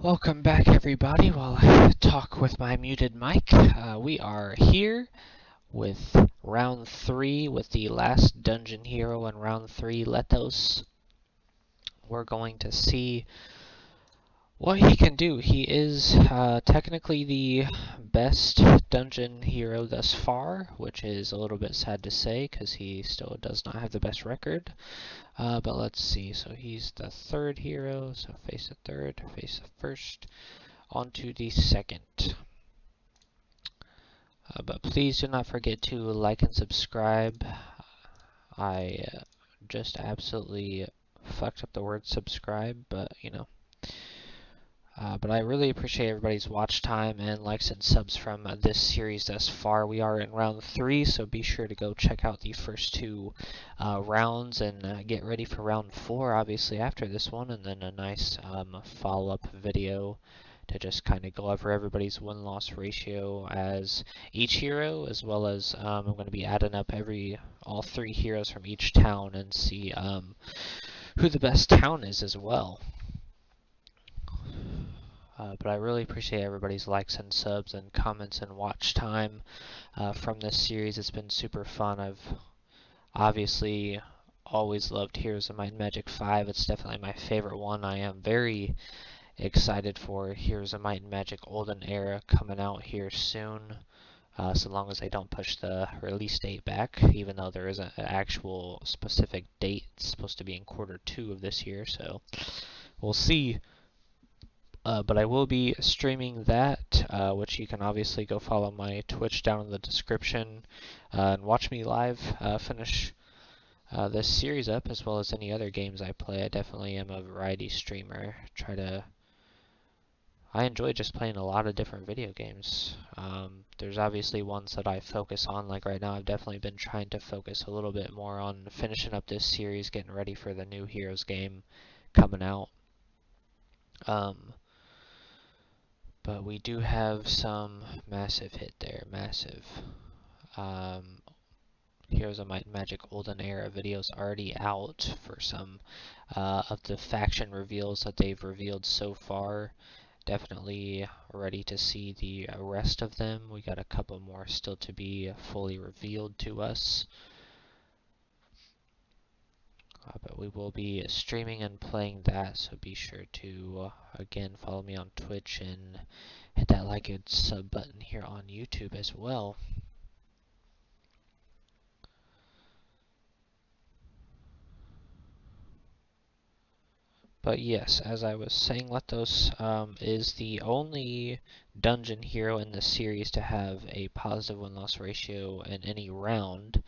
Welcome back, everybody, while I talk with my muted mic. We are here with round 3 with the last dungeon hero in round 3, Lethos. We're going to see what he can do. He is technically the best dungeon hero thus far, which is a little bit sad to say because he still does not have the best record. But let's see. So he's the third hero, so face the third, face the first. On to the second. But please do not forget to like and subscribe. I just absolutely fucked up the word subscribe, but you know. But I really appreciate everybody's watch time and likes and subs from this series thus far. We are in round 3, so be sure to go check out the first 2 rounds and get ready for round 4, obviously, after this one, and then a nice follow-up video to just kind of go over everybody's win-loss ratio as each hero, as well as I'm going to be adding up all 3 heroes from each town and see who the best town is as well. But I really appreciate everybody's likes and subs and comments and watch time from this series. It's been super fun. I've obviously always loved Heroes of Might and Magic 5. It's definitely my favorite one. I am very excited for Heroes of Might and Magic Olden Era coming out here soon, so long as they don't push the release date back, even though there isn't an actual specific date. It's supposed to be in Q2 of this year, so we'll see. But I will be streaming that, which you can obviously go follow my Twitch down in the description and watch me live finish this series up, as well as any other games I play. I definitely am a variety streamer. I enjoy just playing a lot of different video games. There's obviously ones that I focus on, like right now I've definitely been trying to focus a little bit more on finishing up this series, getting ready for the new Heroes game coming out. But we do have some massive hit there, massive. Heroes of Might and Magic Olden Era videos already out for some of the faction reveals that they've revealed so far. Definitely ready to see the rest of them. We got a couple more still to be fully revealed to us. But we will be streaming and playing that, so be sure to, again, follow me on Twitch and hit that like and sub button here on YouTube as well. But yes, as I was saying, Lethos is the only dungeon hero in this series to have a positive win-loss ratio in any round,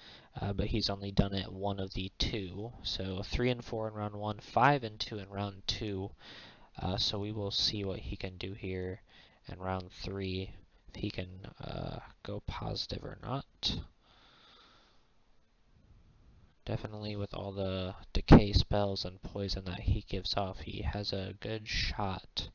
but he's only done it one of the 2. So 3 and 4 in round 1, 5 and 2 in round 2. So we will see what he can do here in round 3, if he can go positive or not. Definitely with all the decay spells and poison that he gives off, he has a good shot.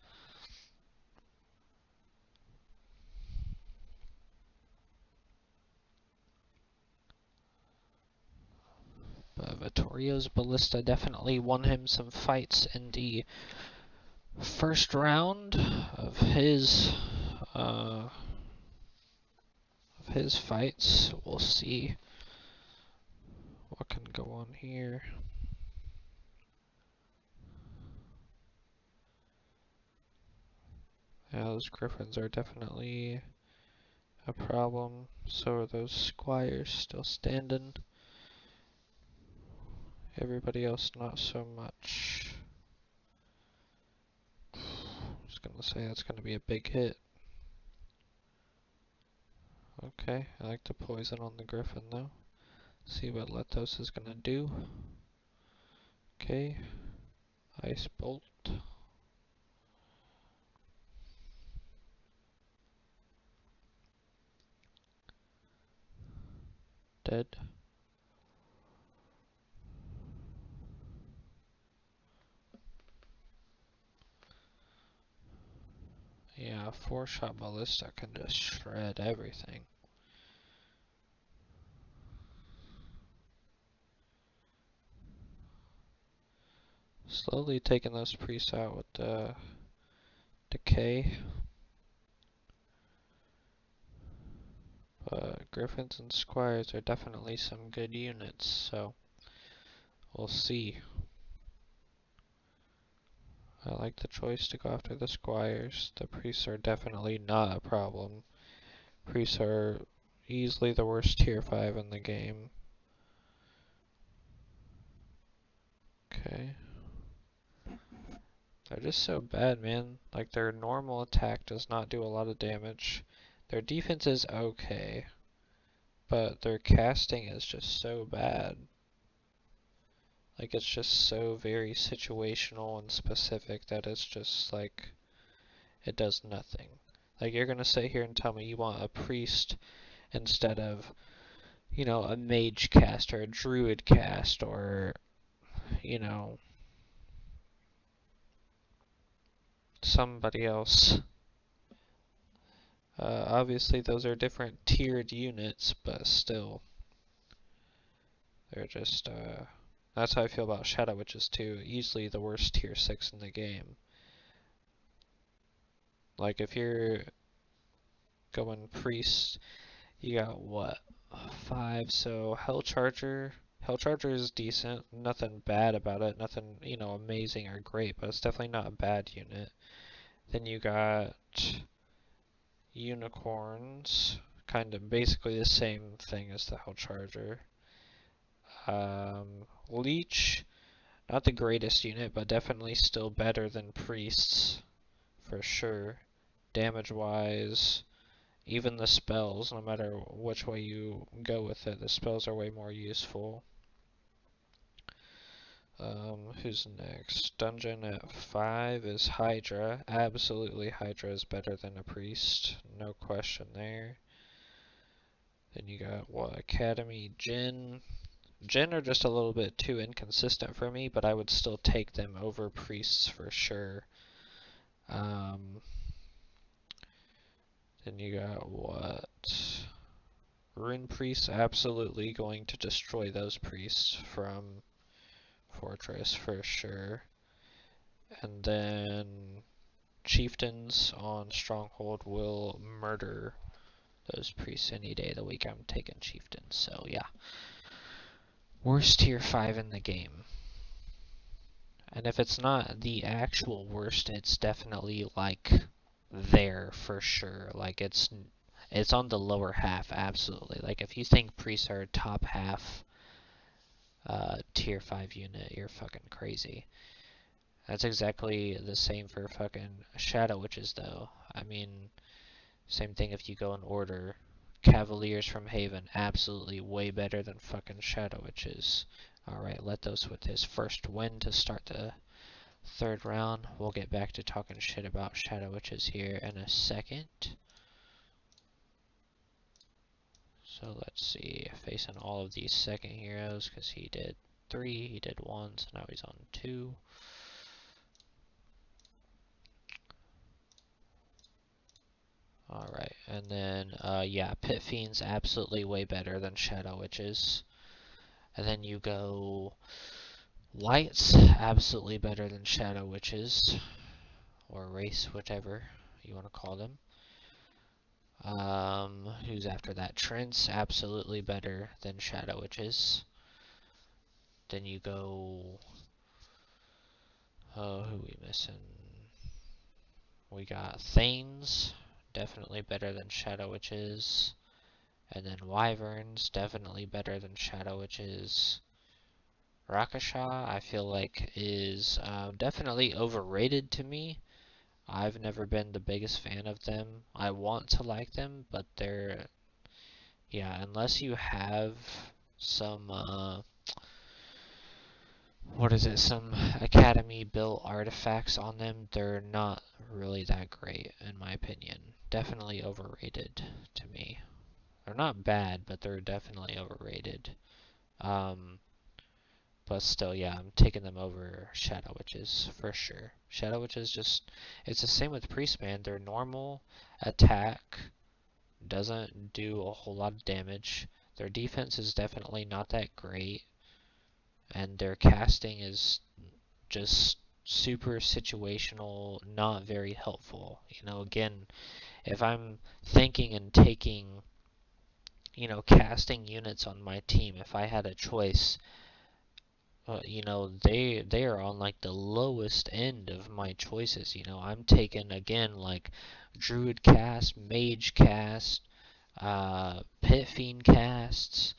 But Vittorio's Ballista definitely won him some fights in the first round of his fights. We'll see what can go on here. Yeah, those griffins are definitely a problem. So are those squires still standing. Everybody else not so much. I was gonna say that's gonna be a big hit. Okay, I like the poison on the griffin though. See what Lethos is gonna do. Okay, ice bolt. Dead. Yeah, 4-shot ballista can just shred everything. Slowly taking those priests out with the decay. But Griffins and Squires are definitely some good units, so we'll see. I like the choice to go after the Squires. The Priests are definitely not a problem. Priests are easily the worst tier 5 in the game. Okay. They're just so bad, man. Like, their normal attack does not do a lot of damage. Their defense is okay, but their casting is just so bad. Like, it's just so very situational and specific that it's just like, it does nothing. Like, you're gonna sit here and tell me you want a priest instead of, you know, a mage cast or a druid cast or, you know, somebody else. Obviously, those are different tiered units, but still, they're just, that's how I feel about Shadow Witches too. Easily the worst tier 6 in the game. Like, if you're going priest, you got what? 5, so Hell Charger. Hell Charger is decent, nothing bad about it, nothing, you know, amazing or great, but it's definitely not a bad unit. Then you got Unicorns, kind of basically the same thing as the Hell Charger. Leech, not the greatest unit, but definitely still better than Priests, for sure. Damage-wise, even the spells, no matter which way you go with it, the spells are way more useful. Who's next? Dungeon at 5 is Hydra. Absolutely, Hydra is better than a priest. No question there. Then you got, what, Academy, Jinn. Jinn are just a little bit too inconsistent for me, but I would still take them over priests for sure. Then you got, what? Rune priests, absolutely going to destroy those priests from Fortress for sure. And then chieftains on Stronghold will murder those priests any day of the week. I'm taking chieftains, so yeah. Worst tier 5 in the game. And if it's not the actual worst, it's definitely like there for sure. Like it's on the lower half, absolutely. Like if you think priests are top half tier 5 unit, you're fucking crazy. That's exactly the same for fucking Shadow Witches though. I mean, same thing if you go in order. Cavaliers from Haven, absolutely way better than fucking Shadow Witches. Alright, Lethos with his first win to start the third round. We'll get back to talking shit about Shadow Witches here in a second. So let's see, facing all of these second heroes, because he did 3, he did 1, so now he's on 2. Alright, and then, yeah, Pit Fiend's absolutely way better than Shadow Witches. And then you go Lights, absolutely better than Shadow Witches. Or Race, whichever you want to call them. Who's after that? Trent's absolutely better than Shadow Witches. Then you go... Oh, who we missing? We got Thanes, definitely better than Shadow Witches. And then Wyverns, definitely better than Shadow Witches. Rakasha, I feel like, is definitely overrated to me. I've never been the biggest fan of them. I want to like them, but they're... Yeah, unless you have some... what is it? Some Academy built artifacts on them, they're not really that great, in my opinion. Definitely overrated to me. They're not bad, but they're definitely overrated. But still, yeah, I'm taking them over Shadow Witches, for sure. Shadow Witches just... It's the same with Priestman. Their normal attack doesn't do a whole lot of damage. Their defense is definitely not that great. And their casting is just super situational, not very helpful. Again, if I'm thinking and taking, casting units on my team, if I had a choice, they are on like the lowest end of my choices. I'm taking again like Druid cast, Mage cast, Pit Fiend casts.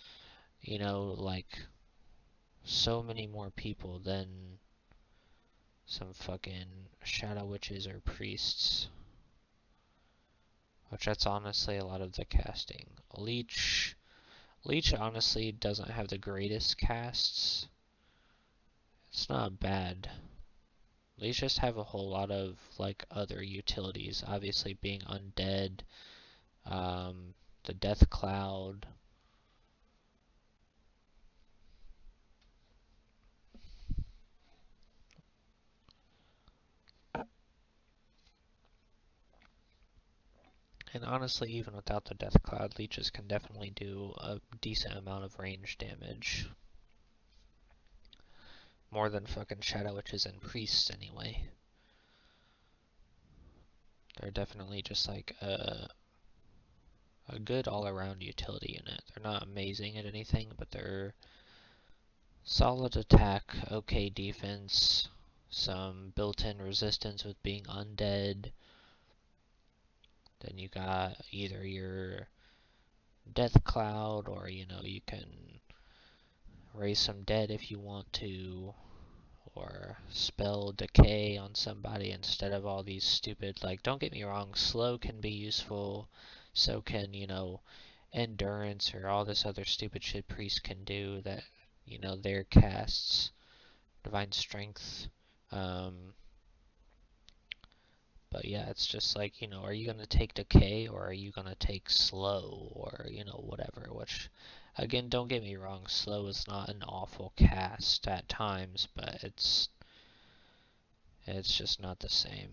Like so many more people than some fucking Shadow Witches or Priests. Which that's honestly a lot of the casting. Leech honestly doesn't have the greatest casts. It's not bad. Leech just have a whole lot of like other utilities. Obviously being undead, the death cloud. And honestly, even without the death cloud, leeches can definitely do a decent amount of range damage. More than fucking Shadow Witches and Priests anyway. They're definitely just like a good all-around utility unit. They're not amazing at anything, but they're solid attack, okay defense, some built-in resistance with being undead. Then you got either your Death Cloud, or you can raise some dead if you want to, or spell decay on somebody instead of all these stupid, like, don't get me wrong, slow can be useful, so can, endurance or all this other stupid shit priests can do that, their casts, divine strength, but yeah, it's just like, are you gonna take decay or are you gonna take slow or, whatever, which, again, don't get me wrong, slow is not an awful cast at times, but it's just not the same.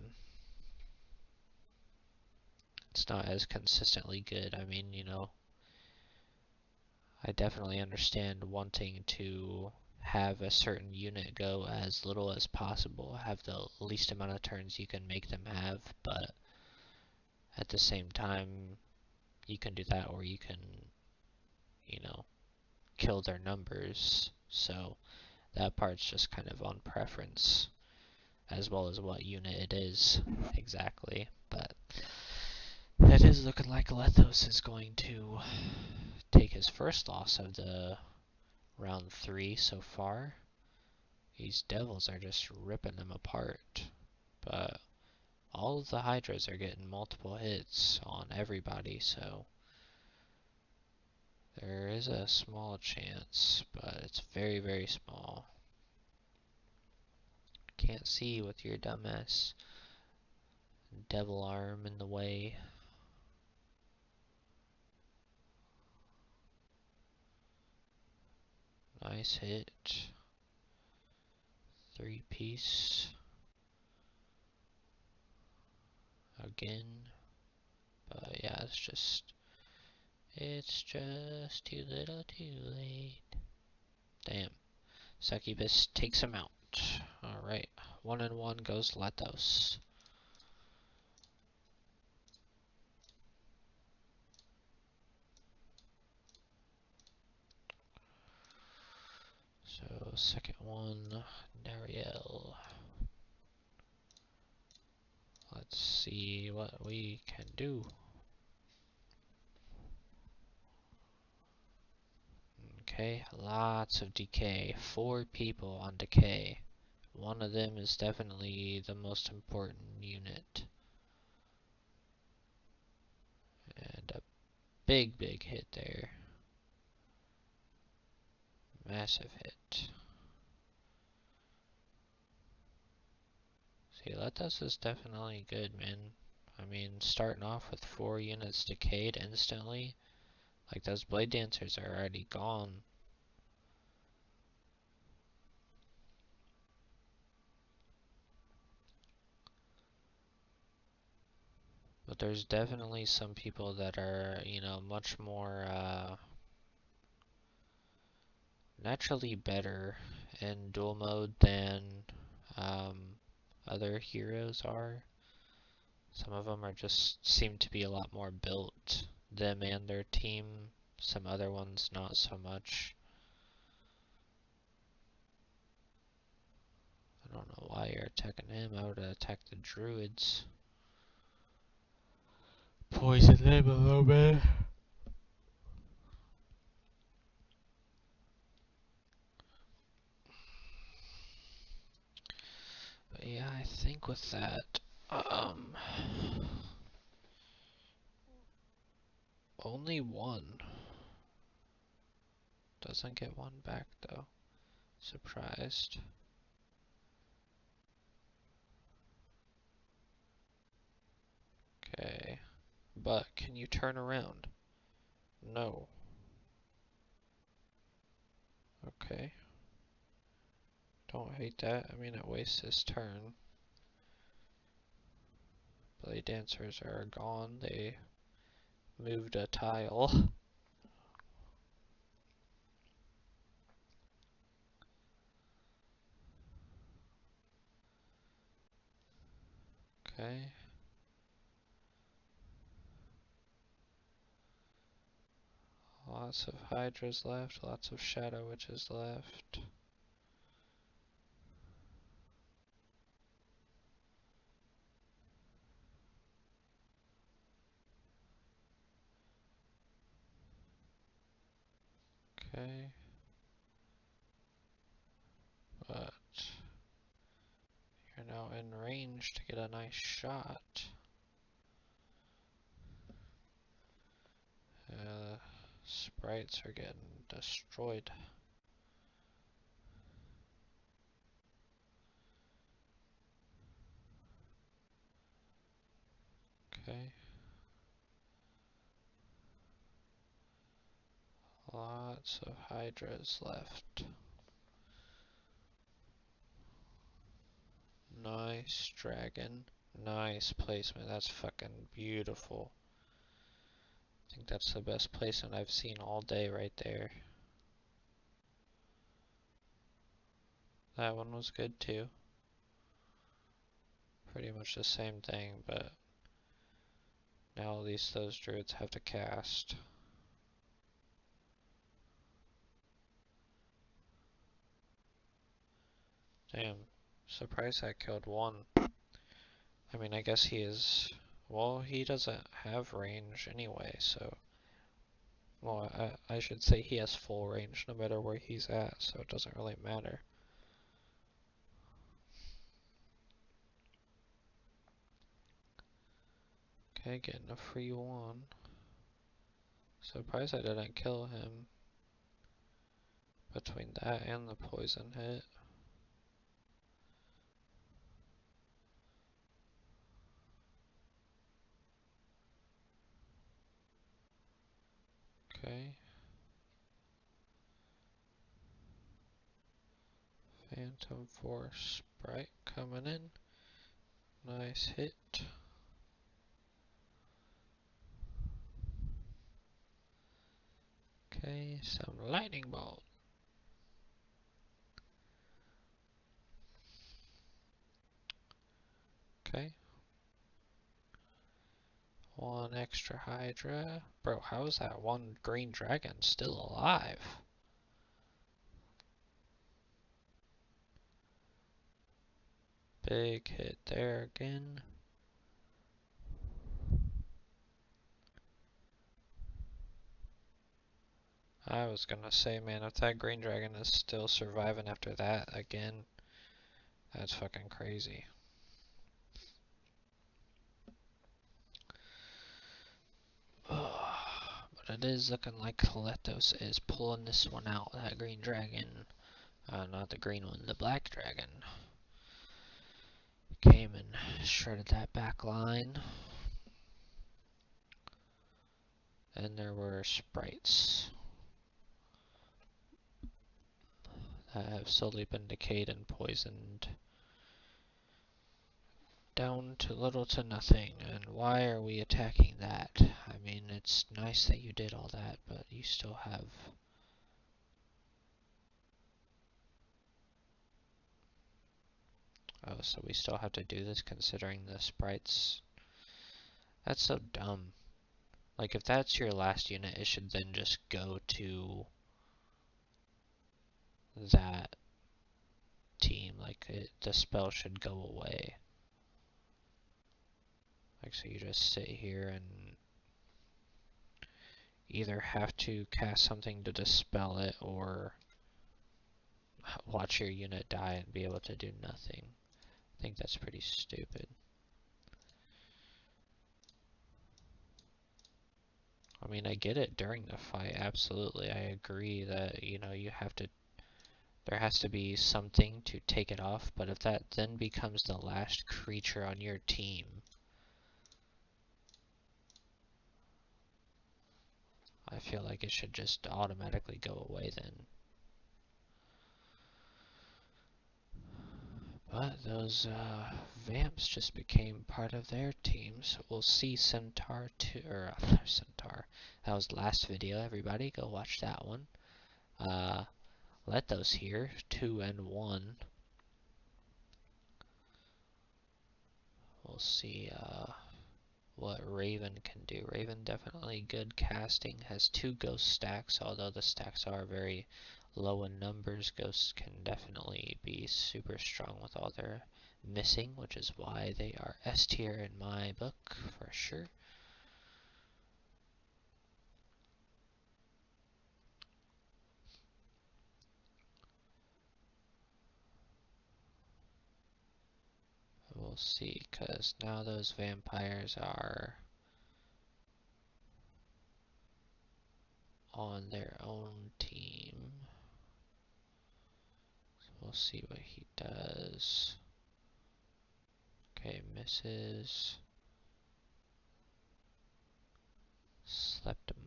It's not as consistently good. I mean, I definitely understand wanting to have a certain unit go as little as possible, have the least amount of turns you can make them have, but at the same time, you can do that or you can, kill their numbers. So that part's just kind of on preference, as well as what unit it is exactly. But it is looking like Lethos is going to take his first loss of the round 3 so far. These devils are just ripping them apart. But all of the Hydras are getting multiple hits on everybody, so there is a small chance, but it's very, very small. Can't see with your dumbass devil arm in the way. Nice hit. 3-piece. Again. But yeah, it's just too little too late. Damn. Succubus takes him out. Alright. 1-1 goes Lethos. So, second one, Nariel. Let's see what we can do. Okay, lots of decay. 4 people on decay. One of them is definitely the most important unit. And a big, big hit there. Massive hit. See, Lethos is definitely good, man. I mean, starting off with 4 units decayed instantly. Like, those Blade Dancers are already gone. But there's definitely some people that are, much more, naturally better in duel mode than, other heroes are. Some of them are just seem to be a lot more built, them and their team. Some other ones not so much. I don't know why you're attacking him. I would have attacked the druids. Poison them a little bit. But yeah, I think with that, only one. Doesn't get one back though. Surprised. Okay. But can you turn around? No. Okay. Don't hate that. I mean, it wastes his turn. Blade dancers are gone. They moved a tile. Okay. Lots of hydras left. Lots of shadow witches left. Okay. But you're now in range to get a nice shot. Sprites are getting destroyed. Okay. Lots of hydras left. Nice dragon. Nice placement. That's fucking beautiful. I think that's the best placement I've seen all day right there. That one was good too. Pretty much the same thing, but now at least those druids have to cast. Damn. Surprised I killed one. I mean, I guess he is... Well, he doesn't have range anyway, so... Well, I should say he has full range no matter where he's at, so it doesn't really matter. Okay, getting a free one. Surprised I didn't kill him. Between that and the poison hit. Okay. Phantom Force Sprite coming in. Nice hit. Okay, some lightning bolt. Okay. One extra Hydra. Bro, how is that one green dragon still alive? Big hit there again. I was gonna say, man, if that green dragon is still surviving after that again, that's fucking crazy. But it is looking like Lethos is pulling this one out. That green dragon, not the green one, the black dragon, came and shredded that back line. And there were sprites that have slowly been decayed and poisoned down to little to nothing. And why are we attacking that? I mean, it's nice that you did all that, but you still have... Oh, so we still have to do this considering the sprites. That's so dumb. Like, if that's your last unit, it should then just go to that team. Like, the spell should go away. Like, so you just sit here and either have to cast something to dispel it or watch your unit die and be able to do nothing. I think that's pretty stupid. I mean, I get it during the fight, absolutely. I agree that, you know, there has to be something to take it off, but if that then becomes the last creature on your team, I feel like it should just automatically go away then. But those vamps just became part of their team, so we'll see Centaur 2, or Centaur. That was last video, everybody, go watch that one. Lethos here, 2 and 1. We'll see what Raven can do. Raven definitely good casting, has 2 ghost stacks, although the stacks are very low in numbers. Ghosts can definitely be super strong with all their missing, which is why they are S tier in my book for sure. We'll see, because now those vampires are on their own team. So we'll see what he does. Okay, misses. Slept him.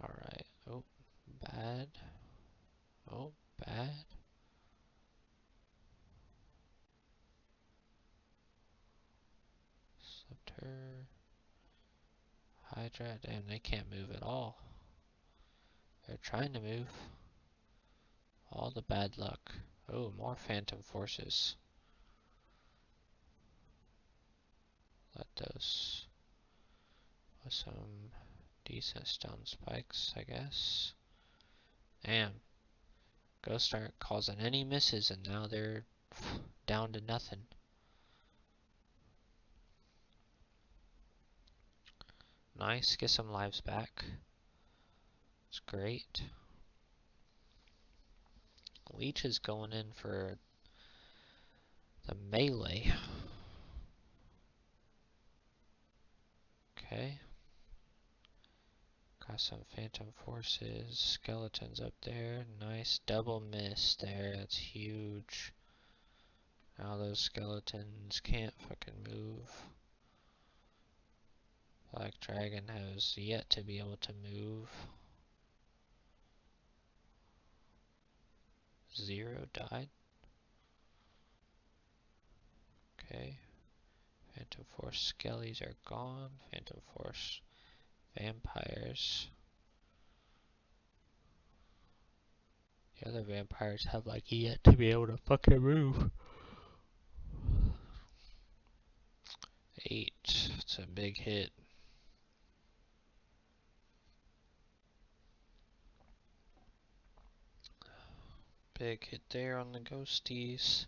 Alright. Oh, bad. Oh, bad. Slept her. Hydra. Damn, they can't move at all. They're trying to move. All the bad luck. Oh, more phantom forces. Let those with some decent stone spikes, I guess. Damn. Ghosts aren't causing any misses, and now they're down to nothing. Nice, get some lives back. It's great. Leech is going in for the melee. Okay. Got some phantom forces, skeletons up there. Nice double miss there, that's huge. Now those skeletons can't fucking move. Black Dragon has yet to be able to move. 0 died. Okay. Phantom Force skellies are gone. Phantom Force vampires. The other vampires have like yet to be able to fucking move. 8. It's a big hit. Big hit there on the ghosties.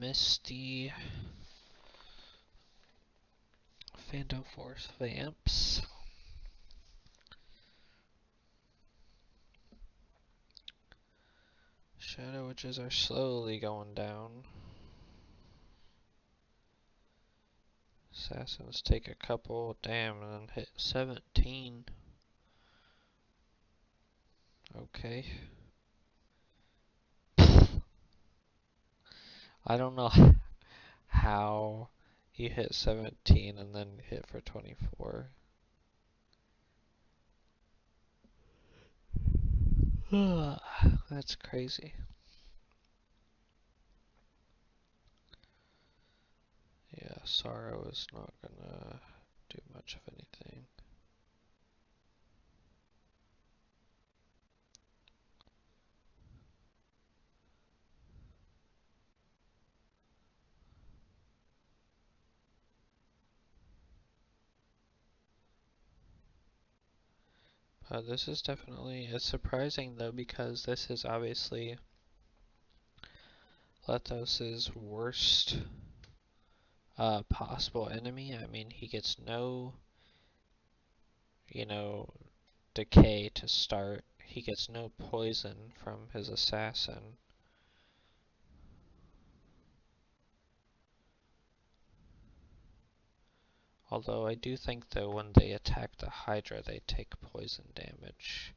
Misty. Phantom Force vamps. Shadow Witches are slowly going down. Assassins take a couple, damn, and then hit 17. Okay. I don't know how he hit 17 and then hit for 24. That's crazy. Yeah, Sorrow is not gonna do much of anything. This is definitely, it's surprising though, because this is obviously Lethos' worst possible enemy. I mean, he gets no, you know, decay to start. He gets no poison from his assassin. Although I do think though when they attack the Hydra they take poison damage.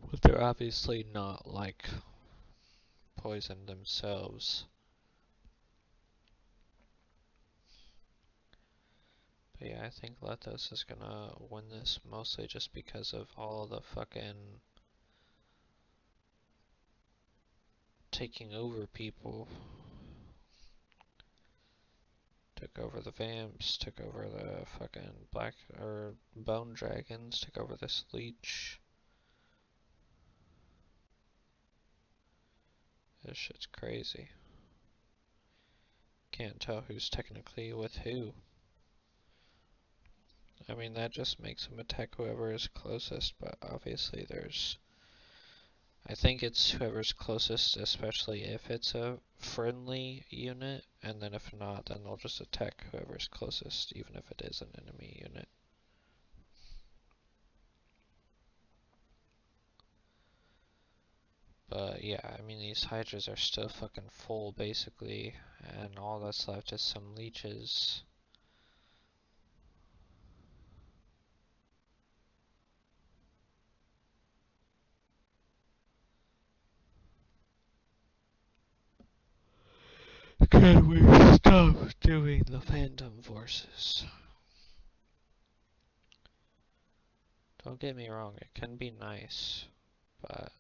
But they're obviously not like poison themselves. But yeah, I think Lethos is gonna win this mostly just because of all the fucking taking over people. Took over the vamps, took over the fucking black or bone dragons, took over this leech. This shit's crazy. Can't tell who's technically with who. I mean, that just makes him attack whoever is closest, but obviously there's... I think it's whoever's closest, especially if it's a friendly unit, and then if not, then they'll just attack whoever's closest, even if it is an enemy unit. But yeah, I mean, these Hydras are still fucking full, basically, and all that's left is some leeches. Can we stop doing the Phantom Forces? Don't get me wrong, it can be nice, but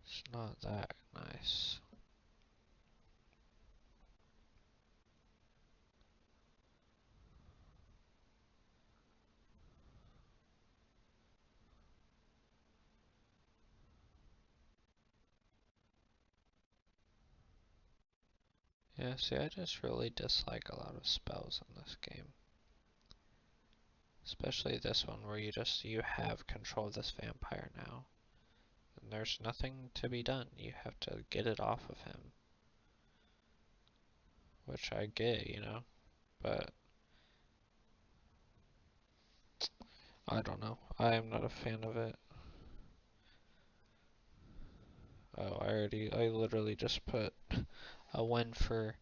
it's not that nice. Yeah, see, I just really dislike a lot of spells in this game. Especially this one where you have control of this vampire now. And there's nothing to be done. You have to get it off of him. Which I get, you know, but I don't know. I am not a fan of it. Oh, I literally just put a win for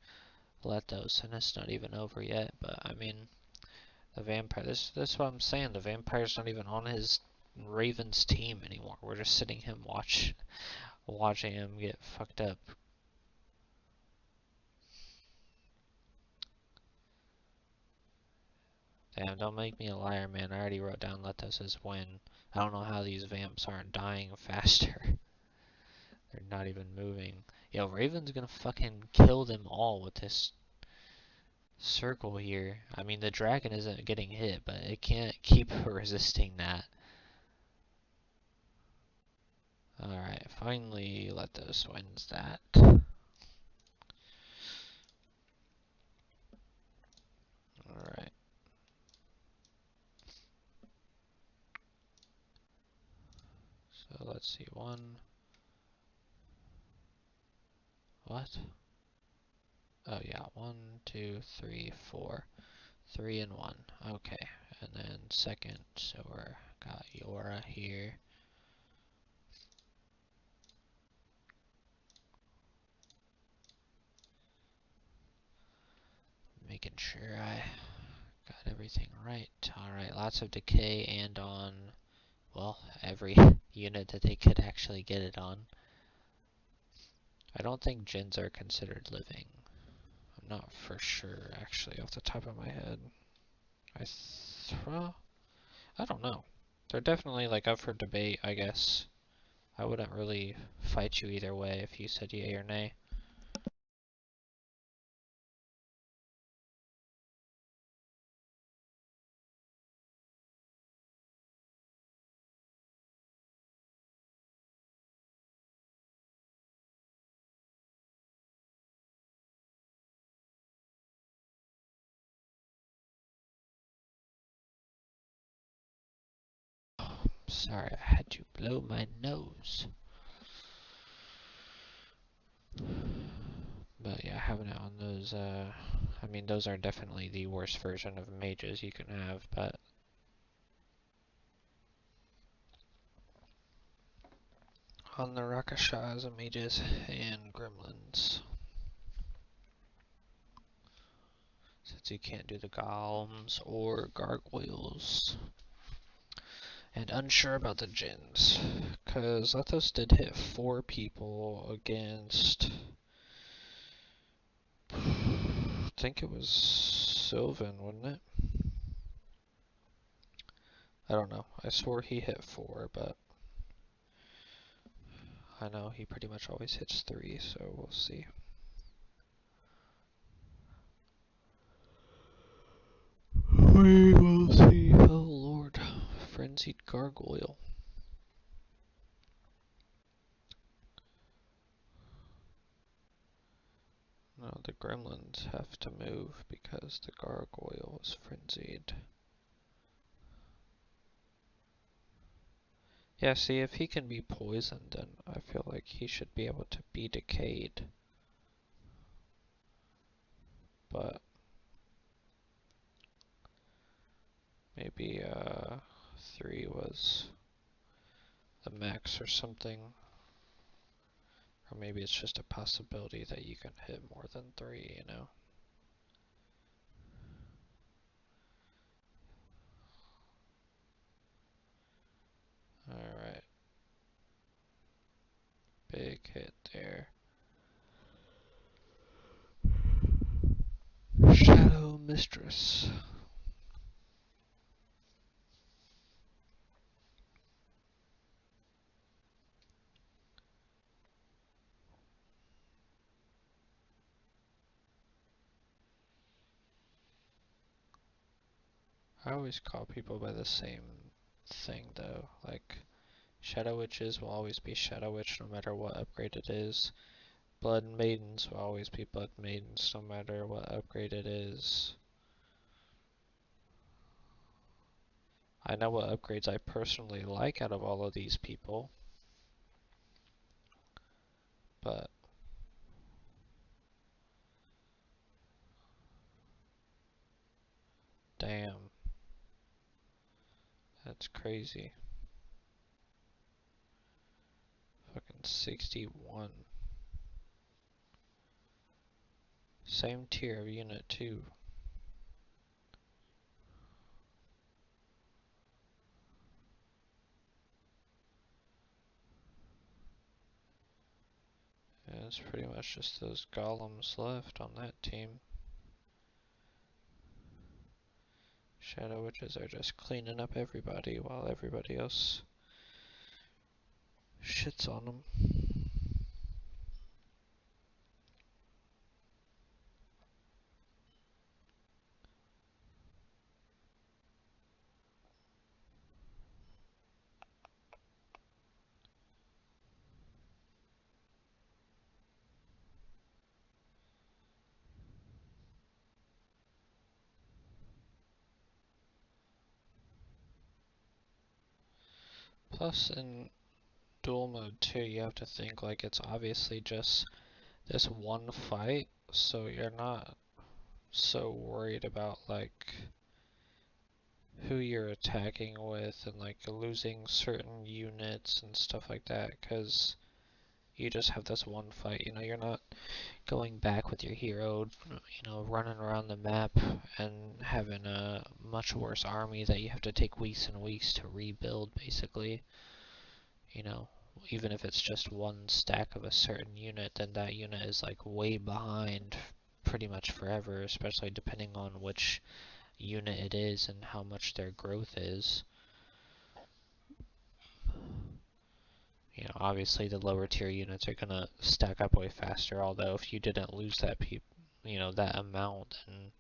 Lethos, and it's not even over yet, but I mean, the vampire, this is what I'm saying, the vampire's not even on his Raven's team anymore. We're just sitting him watching him get fucked up. Damn, don't make me a liar, man. I already wrote down Lethos' win. I don't know how these vamps aren't dying faster. They're not even moving. Yo, Raven's gonna fucking kill them all with this circle here. I mean, the dragon isn't getting hit, but it can't keep resisting that. Alright, finally Lethos wins that. Alright. So let's see, what? Oh yeah, 1, 2, 3, 4. 3 and 1. Okay. And then second, so we're got Yora here. Making sure I got everything right. Alright, lots of decay and on, well, every unit that they could actually get it on. I don't think Djinns are considered living. I'm not for sure, actually, off the top of my head. I don't know. They're definitely, like, up for debate, I guess. I wouldn't really fight you either way if you said yay or nay. Sorry, I had to blow my nose. But yeah, having it on those, I mean, those are definitely the worst version of mages you can have, but on the Rakashas and mages and gremlins. Since you can't do the golems or gargoyles. And unsure about the djinns, because Lethos did hit 4 people against, I think it was Sylvan, wasn't it? I don't know. I swore he hit 4, but I know he pretty much always hits 3, so we'll see. We will see. Oh lord. Frenzied gargoyle. No, the gremlins have to move because the gargoyle is frenzied. Yeah, see, if he can be poisoned, then I feel like he should be able to be decayed. But maybe 3 was the max or something. Or maybe it's just a possibility that you can hit more than 3, you know? Alright. Big hit there. Shadow Mistress. I always call people by the same thing though. Like, Shadow Witches will always be Shadow Witch no matter what upgrade it is. Blood Maidens will always be Blood Maidens no matter what upgrade it is. I know what upgrades I personally like out of all of these people, but damn, that's crazy. Fucking 61. Same tier of unit too. And it's pretty much just those golems left on that team. Shadow Witches are just cleaning up everybody while everybody else shits on them. Plus in duel mode too, you have to think like it's obviously just this one fight, so you're not so worried about like who you're attacking with and like losing certain units and stuff like that, because you just have this one fight. You know, you're not going back with your hero, you know, running around the map and having a much worse army that you have to take weeks and weeks to rebuild, basically. You know, even if it's just one stack of a certain unit, then that unit is like way behind pretty much forever, especially depending on which unit it is and how much their growth is. You know, obviously the lower tier units are gonna stack up way faster, although if you didn't lose that that amount, then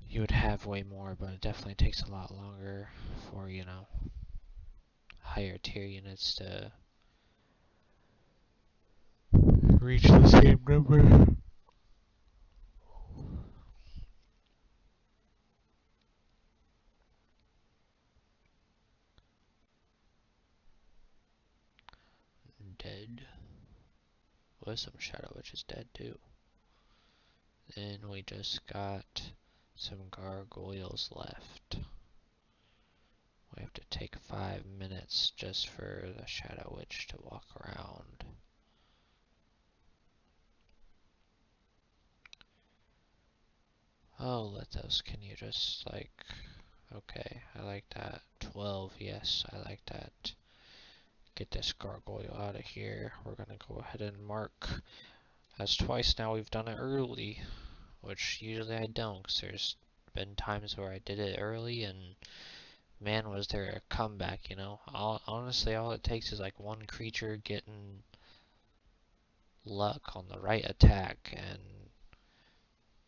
you would have way more, but it definitely takes a lot longer for, you know, higher tier units to reach the same number. dead. Was some Shadow Witches dead too. Then we just got some gargoyles left. We have to take 5 minutes just for the Shadow Witch to walk around. Oh, Lethos, can you just okay, I like that. 12, yes, I like that. Get this gargoyle out of here. We're gonna go ahead and mark. That's twice now we've done it early, which usually I don't, because there's been times where I did it early and man, was there a comeback, you know? Honestly, all it takes is like one creature getting luck on the right attack and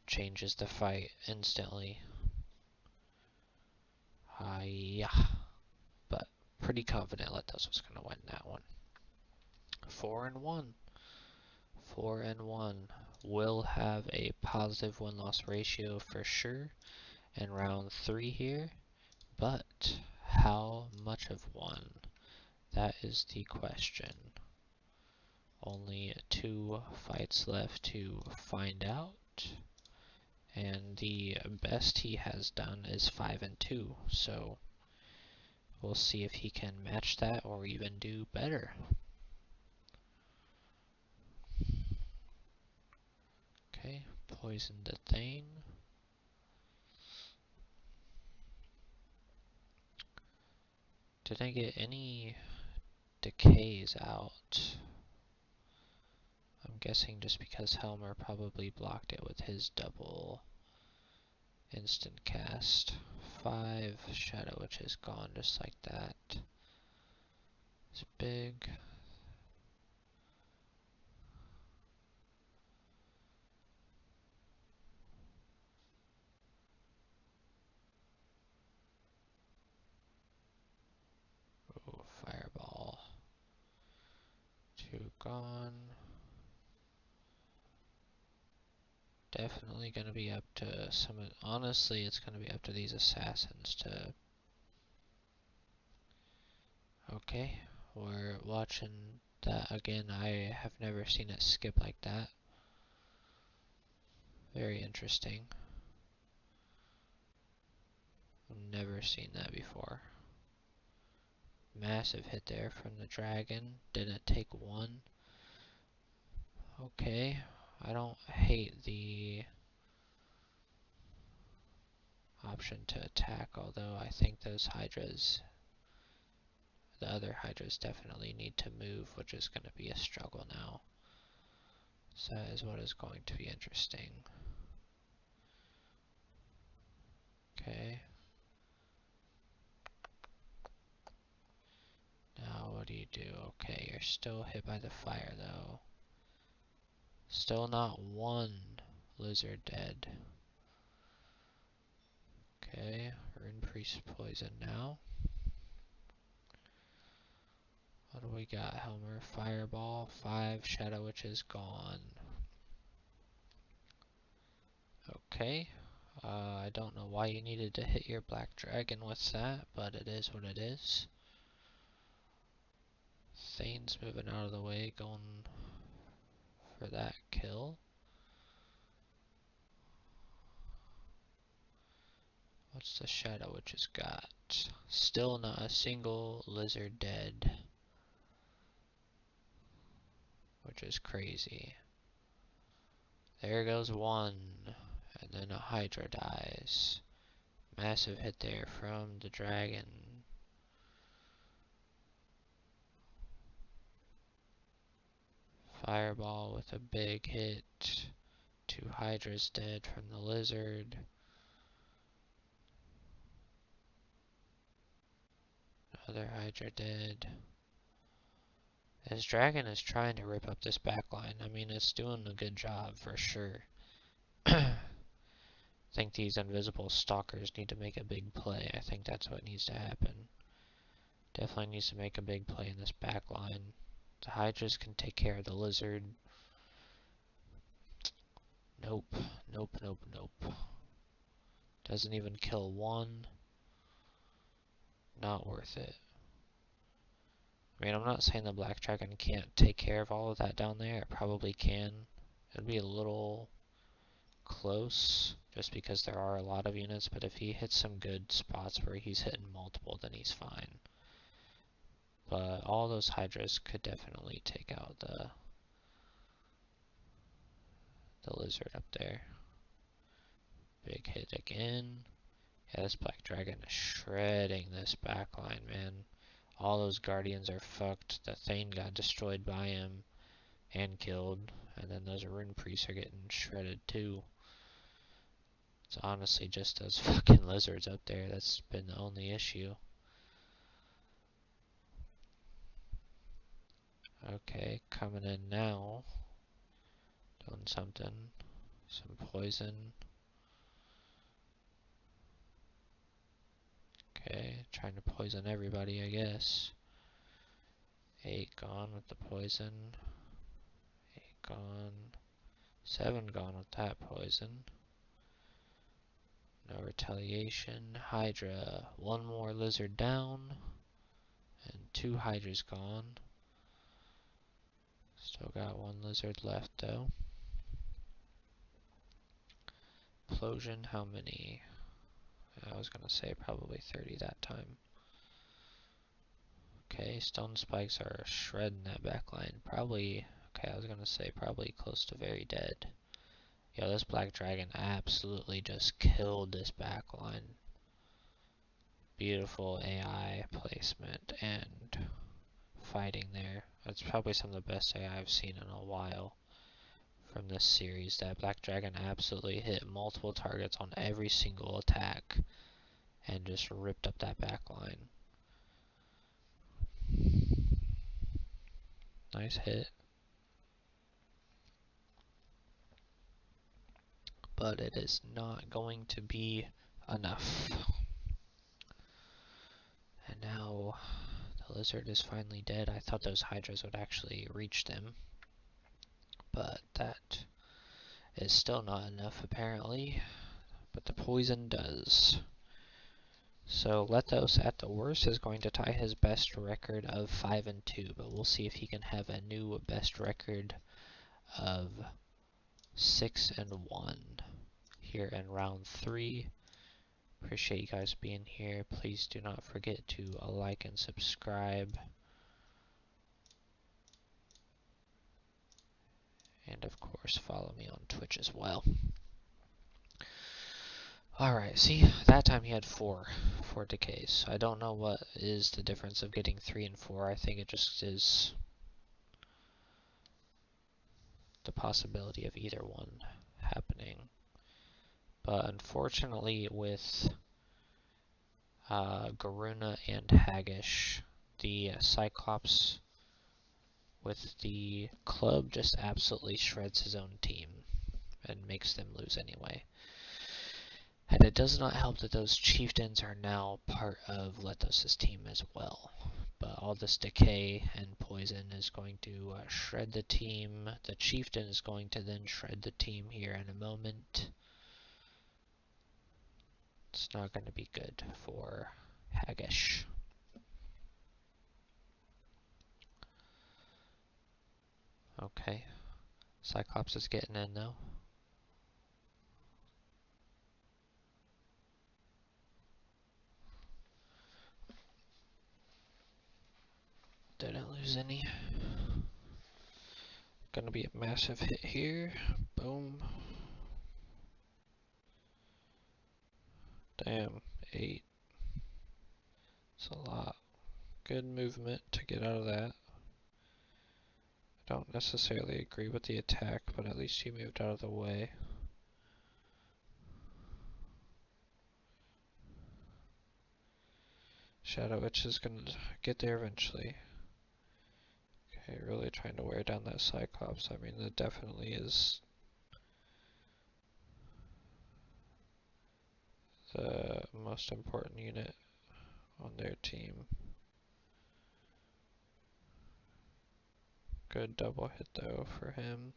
changes the fight instantly. Yeah. But pretty confident Lethos was going to win that one. 4-1. 4-1. Will have a positive win-loss ratio for sure in round 3 here. But how much of one? That is the question. Only 2 fights left to find out. And the best he has done is 5-2. So we'll see if he can match that or even do better. Okay, poison the Thane. Didn't get any decays out. I'm guessing just because Helmer probably blocked it with his double instant cast. 5 Shadow Witch is gone just like that. It's big. Oh, Fireball. 2 gone. Definitely gonna be up to honestly, it's gonna be up to these assassins to. Okay, we're watching that again. I have never seen it skip like that. Very interesting. Never seen that before. Massive hit there from the dragon. Didn't take 1. Okay, I don't hate the option to attack, although I think those hydras, the other hydras definitely need to move, which is going to be a struggle now. So that is what is going to be interesting. Okay. Now what do you do? Okay, you're still hit by the fire though. Still not 1 lizard dead. Okay, Rune Priest poison now. What do we got, Helmer? Fireball, 5 Shadow Witches gone. Okay, I don't know why you needed to hit your black dragon with that, but it is what it is. Thane's moving out of the way, going for that kill. What's the Shadow Witches got? Still not a single lizard dead, which is crazy. There goes 1, and then a Hydra dies. Massive hit there from the dragon. Fireball with a big hit. 2 Hydras dead from the lizard. Another Hydra dead. This dragon is trying to rip up this backline. I mean, it's doing a good job for sure. I think these invisible stalkers need to make a big play. I think that's what needs to happen. Definitely needs to make a big play in this backline. The Hydras can take care of the lizard. Nope. Nope, nope, nope. Doesn't even kill 1. Not worth it. I mean, I'm not saying the Black Dragon can't take care of all of that down there. It probably can. It'd be a little close just because there are a lot of units, but if he hits some good spots where he's hitting multiple, then he's fine. But all those Hydras could definitely take out the lizard up there. Big hit again. Yeah, this Black Dragon is shredding this backline, man. All those Guardians are fucked. The Thane got destroyed by him and killed. And then those Rune Priests are getting shredded too. It's honestly just those fucking lizards up there that's been the only issue. Okay, coming in now. Doing something. Some poison. Okay, trying to poison everybody, I guess. 8 gone with the poison. 8 gone. 7 gone with that poison. No retaliation. Hydra. 1 more lizard down. And 2 Hydras gone. Still got 1 lizard left though. Explosion, how many? I was gonna say probably 30 that time. Okay, stone spikes are shredding that backline. Probably, okay, I was gonna say probably close to very dead. Yo, this Black Dragon absolutely just killed this backline. Beautiful AI placement and fighting there. That's probably some of the best AI I've seen in a while from this series. That Black Dragon absolutely hit multiple targets on every single attack and just ripped up that backline. Nice hit. But it is not going to be enough. And now the lizard is finally dead. I thought those Hydras would actually reach them, but that is still not enough apparently. But the poison does. So Lethos at the worst is going to tie his best record of 5-2, but we'll see if he can have a new best record of 6-1 here in round 3. Appreciate you guys being here. Please do not forget to like and subscribe. And of course, follow me on Twitch as well. Alright, see, that time he had 4 decays. I don't know what is the difference of getting 3 and 4. I think it just is the possibility of either one happening. But unfortunately with Garuna and Haggish, the Cyclops with the club just absolutely shreds his own team and makes them lose anyway. And it does not help that those chieftains are now part of Lethos' team as well. But all this decay and poison is going to shred the team. The chieftain is going to then shred the team here in a moment. It's not going to be good for Haggish. Okay. Cyclops is getting in though. Didn't lose any. Gonna be a massive hit here. Boom. Damn, 8. It's a lot. Good movement to get out of that. I don't necessarily agree with the attack, but at least he moved out of the way. Shadow Witch is gonna get there eventually. Okay, really trying to wear down that Cyclops. I mean, that definitely is the most important unit on their team. Good double hit though for him.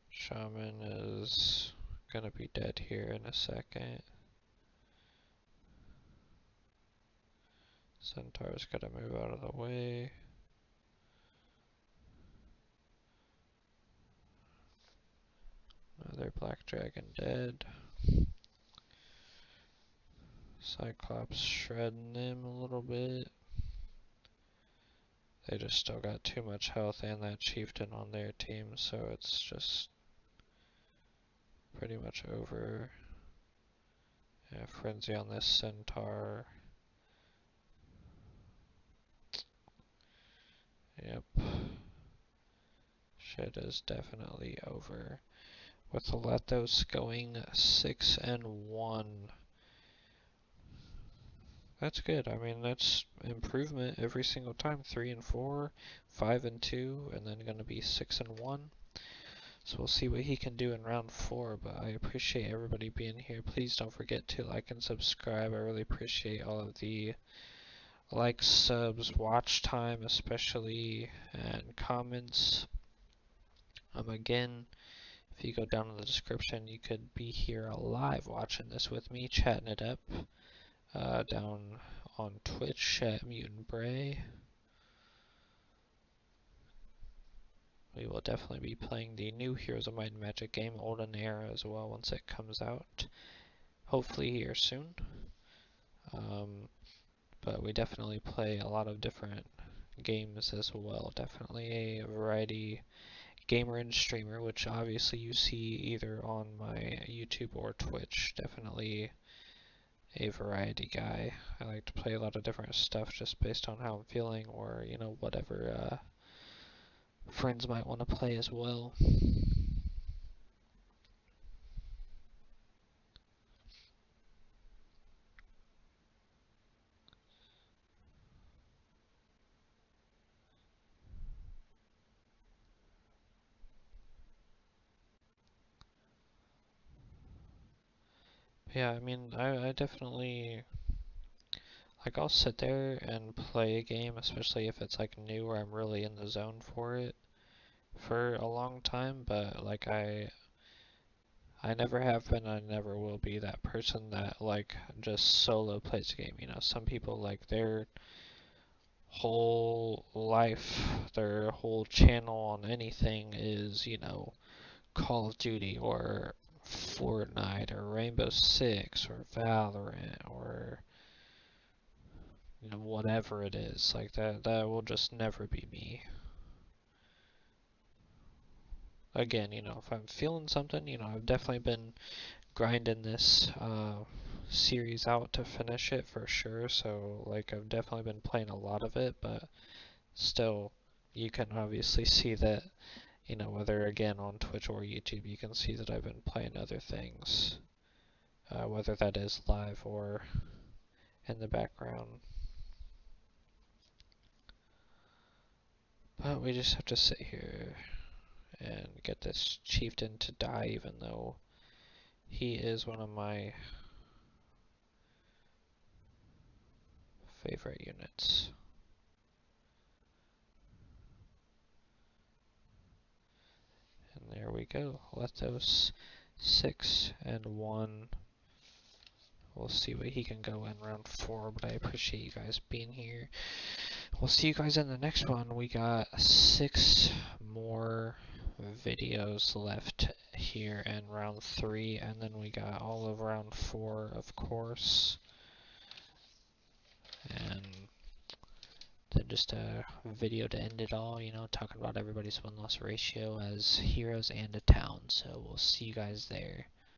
Shaman is gonna be dead here in a second. Centaur's gotta move out of the way. Another black dragon dead. Cyclops shredding him a little bit. They just still got too much health and that chieftain on their team, so it's just pretty much over. Yeah, frenzy on this centaur. Yep. Shit is definitely over. With the Lethos going 6-1. That's good. I mean, that's improvement every single time. 3-4, 5-2, and then gonna be 6-1. So we'll see what he can do in round 4, but I appreciate everybody being here. Please don't forget to like and subscribe. I really appreciate all of the likes, subs, watch time especially, and comments. Again, if you go down in the description, you could be here live watching this with me, chatting it up, down on Twitch at Mutant Bray. We will definitely be playing the new Heroes of Might and Magic game, Olden Era, as well, once it comes out. Hopefully here soon. But we definitely play a lot of different games as well. Definitely a variety gamer and streamer, which obviously you see either on my YouTube or Twitch. Definitely a variety guy. I like to play a lot of different stuff just based on how I'm feeling, or you know, whatever friends might want to play as well. Yeah, I mean, I definitely, like, I'll sit there and play a game, especially if it's like new or I'm really in the zone for it, for a long time, but like I never have been, I never will be that person that like just solo plays a game. You know, some people like their whole life, their whole channel on anything is, you know, Call of Duty or Fortnite or Rainbow Six or Valorant or you know, whatever it is. Like that will just never be me. Again, you know, if I'm feeling something, you know, I've definitely been grinding this series out to finish it for sure, so like I've definitely been playing a lot of it, but still you can obviously see that, you know, whether again on Twitch or YouTube, you can see that I've been playing other things, whether that is live or in the background. But we just have to sit here and get this chieftain to die, even though he is one of my favorite units. And there we go. Lethos 6-1. We'll see what he can go in round 4, but I appreciate you guys being here. We'll see you guys in the next one. We got 6 more videos left here in round 3, and then we got all of round 4, of course. And then just a video to end it all, you know, talking about everybody's win-loss ratio as heroes and a town. So we'll see you guys there.